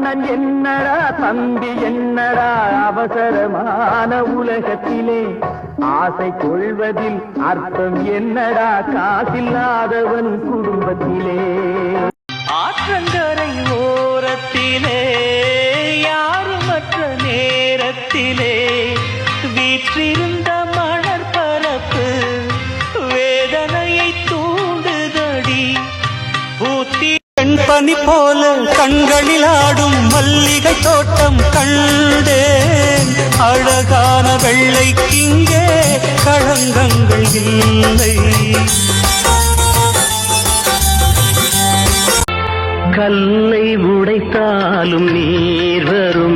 அண்ணன் என்னடா தம்பி என்னடா அவசரமான உலகத்திலே ஆசை கொள்வதில் அர்த்தம் என்னடா காசில்லாதவன் குடும்பத்திலே ஆற்றங்கரை ஓரத்திலே யாருமற்ற நேரத்திலே வீற்றிருந்த மணற்பரப்பு வேதனையை தூண்டுதடி பூத்தி பனி போல கண்களில் ஆடும் மல்லிகை தோட்டம் கண்டேன் அழகான வெள்ளைக்கிங்கே களங்கங்கள் இல்லை கல்லை உடைத்தாலும் நீர் வரும்